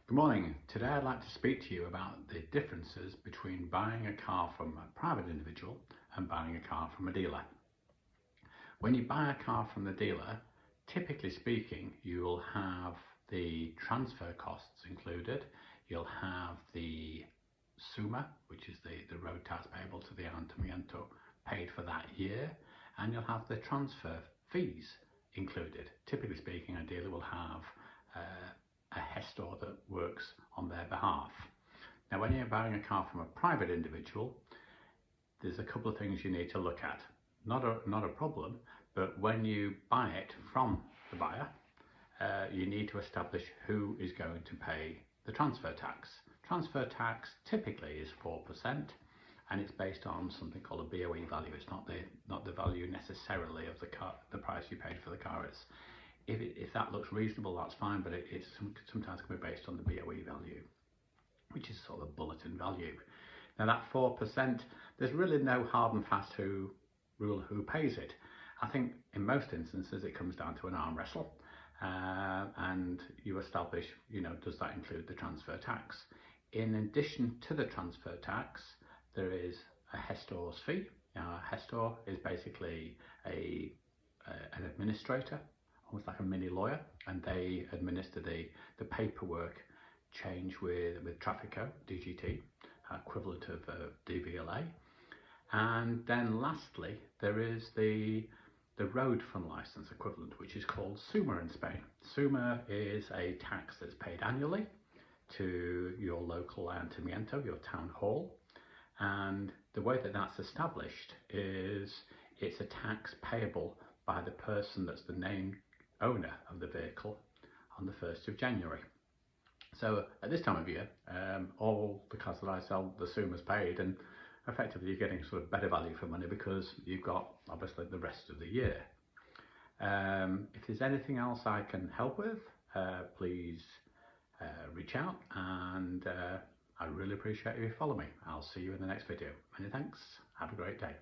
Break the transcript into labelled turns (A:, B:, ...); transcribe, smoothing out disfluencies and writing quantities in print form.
A: Good morning. Today I'd like to speak to you about the differences between buying a car from a private individual and buying a car from a dealer. When you buy a car from the dealer, typically speaking, you'll have the transfer costs included. You'll have the SUMA, which is the road tax payable to the Ayuntamiento, paid for that year, and you'll have the transfer fees included. Typically speaking, a dealer will have a gestor that works on their behalf. Now, when you're buying a car from a private individual, there's a couple of things you need to look at. Not a problem, but when you buy it from the buyer, you need to establish who is going to pay the transfer tax. Transfer tax typically is 4%, and it's based on something called a BOE value. It's not the value necessarily of the car, the price you paid for the car. If that looks reasonable, that's fine, but it sometimes can be based on the BOE value, which is sort of a bulletin value. Now that 4%, there's really no hard and fast rule who pays it. I think in most instances it comes down to an arm wrestle, and you establish, does that include the transfer tax? In addition to the transfer tax, there is a gestor's fee. Now a gestor is basically an administrator, almost like a mini lawyer, and they administer the paperwork change with Trafico, DGT, equivalent of DVLA. And then lastly, there is the road fund license equivalent, which is called SUMA in Spain. SUMA is a tax that's paid annually to your local ayuntamiento, your town hall. And the way that that's established is it's a tax payable by the person that's the named owner of the vehicle on the 1st of January. So at this time of year, all the cars that I sell, the SUMA's paid, and effectively you're getting sort of better value for money because you've got obviously the rest of the year. If there's anything else I can help with, please reach out, and I really appreciate you following me. I'll see you in the next video. Many thanks. Have a great day.